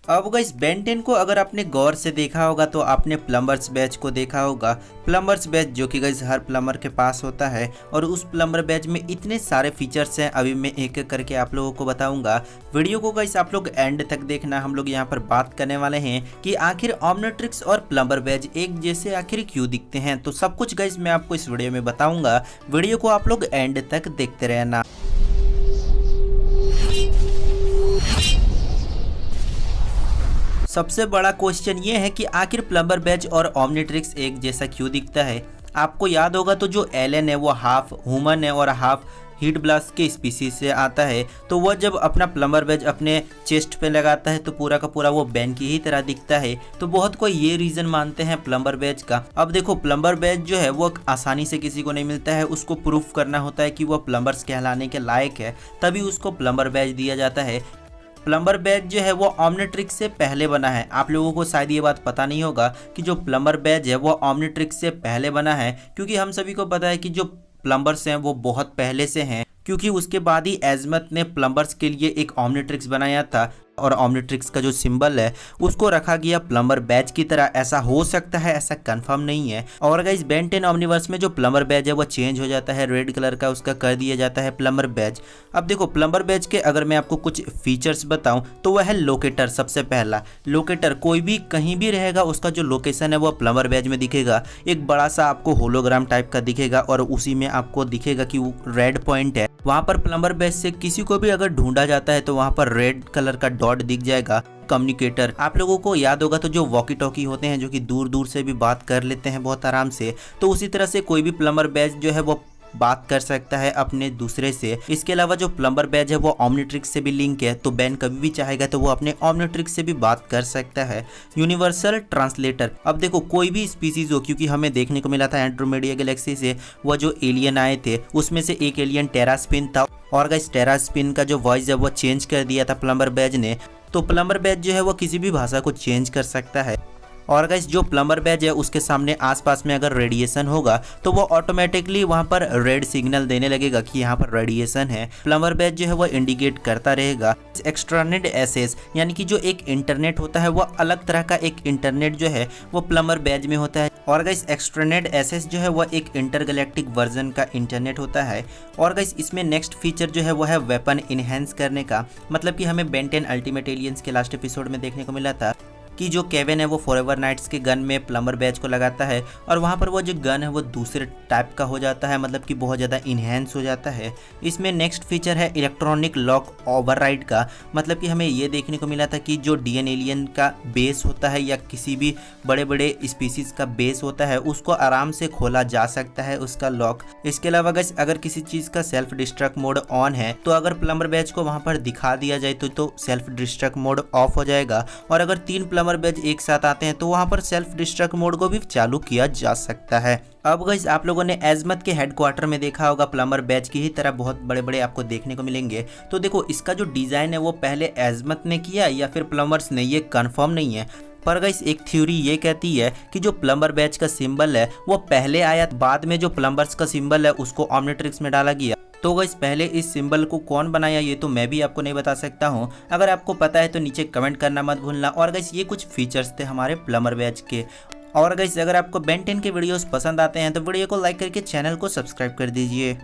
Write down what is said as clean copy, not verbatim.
अब guys Ben 10 को अगर आपने गौर से देखा होगा तो आपने प्लम्बर्स बैच को देखा होगा। प्लम्बर्स बैच जो कि गाइस हर प्लम्बर के पास होता है और उस प्लम्बर बैच में इतने सारे फीचर्स हैं, अभी मैं एक एक करके आप लोगों को बताऊंगा। वीडियो को गाइस आप लोग एंड तक देखना। हम लोग यहाँ पर बात करने वाले हैं कि आखिर ओमनिट्रिक्स और प्लम्बर बैच एक जैसे आखिर क्यों दिखते हैं। तो सब कुछ गाइस मैं आपको इस वीडियो में बताऊंगा। वीडियो को आप लोग एंड तक देखते रहना। सबसे बड़ा क्वेश्चन ये है कि आखिर प्लम्बर बैच और ओमनिट्रिक्स एक जैसा क्यों दिखता है। आपको याद होगा तो जो एलन है वो हाफ ह्यूमन है और हाफ हीट ब्लास्ट के स्पीसीज से आता है। तो वह जब अपना प्लम्बर बैच अपने चेस्ट पे लगाता है तो पूरा का पूरा वो बैन की ही तरह दिखता है। तो बहुत कोई ये रीजन मानते हैं प्लम्बर बैच का। अब देखो प्लम्बर बैच जो है वो आसानी से किसी को नहीं मिलता है, उसको प्रूफ करना होता है कि वह प्लम्बर्स कहलाने के लायक है, तभी उसको प्लम्बर बैच दिया जाता है। प्लम्बर बैच जो है वो ओमनिट्रिक्स से पहले बना है। आप लोगों को शायद ये बात पता नहीं होगा कि जो प्लम्बर बैच है वो ओमनिट्रिक्स से पहले बना है, क्योंकि हम सभी को पता है कि जो प्लम्बर्स हैं वो बहुत पहले से हैं, क्योंकि उसके बाद ही एजमत ने प्लम्बर्स के लिए एक ओमनिट्रिक्स बनाया था और ओमनिट्रिक्स का जो सिंबल है उसको रखा गया प्लम्बर बैच की तरह। ऐसा हो सकता है, ऐसा कंफर्म नहीं है। और गाइस बेन 10 ओमनिवर्स में जो प्लम्बर बैच है वो चेंज हो जाता है, रेड कलर का उसका कर दिया जाता है प्लम्बर बैच। अब देखो प्लम्बर बैच के अगर मैं आपको कुछ फीचर्स बताऊं तो वह है लोकेटर। सबसे पहला लोकेटर, कोई भी कहीं भी रहेगा उसका जो लोकेशन है वो प्लम्बर बैच में दिखेगा। एक बड़ा सा आपको होलोग्राम टाइप का दिखेगा और उसी में आपको दिखेगा कि वो रेड पॉइंट है। वहां पर प्लम्बर बैच से किसी को भी अगर ढूंढा जाता है तो वहां पर रेड कलर का डॉट दिख जाएगा। कम्युनिकेटर, आप लोगों को याद होगा तो जो वॉकी टॉकी होते हैं जो कि दूर दूर से भी बात कर लेते हैं बहुत आराम से, तो उसी तरह से कोई भी प्लम्बर बैच जो है वो बात कर सकता है अपने दूसरे से। इसके अलावा जो प्लम्बर बैच है वो ओमनिट्रिक्स से भी लिंक है, तो बैन कभी भी चाहेगा तो वो अपने ओमनिट्रिक्स से भी बात कर सकता है। यूनिवर्सल ट्रांसलेटर, अब देखो कोई भी स्पीसीज हो, क्योंकि हमें देखने को मिला था एंड्रोमेडा गैलेक्सी से वह जो एलियन आए थे उसमें से एक एलियन टेरास्पिन था, और गाइस टेरास्पिन का जो वॉइस है वो चेंज कर दिया था प्लम्बर बैच ने। तो प्लम्बर बैच जो है वो किसी भी भाषा को चेंज कर सकता है। और गाइस जो प्लम्बर बैच है उसके सामने आसपास में अगर रेडिएशन होगा तो वो ऑटोमेटिकली वहां पर रेड सिग्नल देने लगेगा कि यहाँ पर रेडिएशन है। प्लम्बर बैच जो है वो इंडिकेट करता रहेगा। एक्सटर्नेट एसेस, यानी कि जो एक इंटरनेट होता है वो अलग तरह का एक इंटरनेट जो है वो प्लम्बर बैच में होता है। और गाइस एक्सटर्नेट एसेस जो है वो एक इंटरगैलेक्टिक वर्जन का इंटरनेट होता है। और गाइस इसमें नेक्स्ट फीचर जो है वो है वेपन इनहेंस करने का, मतलब कि हमें बेन 10 अल्टीमेट एलियंस के लास्ट एपिसोड में देखने को मिला था कि जो केविन है वो फॉरएवर नाइट्स के गन में प्लम्बर बैच को लगाता है और वहाँ पर वो जो गन है वो दूसरे टाइप का हो जाता है, मतलब कि बहुत ज़्यादा इन्हेंस हो जाता है। इसमें नेक्स्ट फीचर है इलेक्ट्रॉनिक लॉक ओवरराइड का, मतलब कि हमें ये देखने को मिला था कि जो डीएन एलियन का बेस होता है या किसी भी बड़े बड़े स्पीसीज का बेस होता है उसको आराम से खोला जा सकता है उसका लॉक। इसके अलावा गाइस अगर किसी चीज़ का सेल्फ डिस्ट्रक्ट मोड ऑन है तो अगर प्लम्बर बैच को वहाँ पर दिखा दिया जाए तो सेल्फ डिस्ट्रक्ट मोड ऑफ हो जाएगा। और अगर 3 प्लम्बर बैच एक साथ आते हैं तो वहां पर सेल्फ डिस्ट्रक्ट मोड को भी चालू किया जा सकता है। अब गाइस आप लोगों ने एजमत के हेडक्वार्टर में देखा होगा प्लम्बर बैच की ही तरह बहुत बड़े बड़े आपको देखने को मिलेंगे। तो देखो इसका जो डिजाइन है वो पहले एजमत ने किया या फिर प्लम्बर्स ने, ये कंफर्म नहीं है। पर गाइस एक थ्योरी ये कहती है कि जो प्लम्बर बैच का सिंबल है वो पहले आया, बाद में जो प्लम्बर्स का सिंबल है उसको ओमनिट्रिक्स में डाला गया। तो गाइस पहले इस सिंबल को कौन बनाया ये तो मैं भी आपको नहीं बता सकता हूँ। अगर आपको पता है तो नीचे कमेंट करना मत भूलना। और गाइस ये कुछ फीचर्स थे हमारे प्लम्बर बैच के। और गाइस अगर आपको बेन 10 के वीडियोस पसंद आते हैं तो वीडियो को लाइक करके चैनल को सब्सक्राइब कर दीजिए।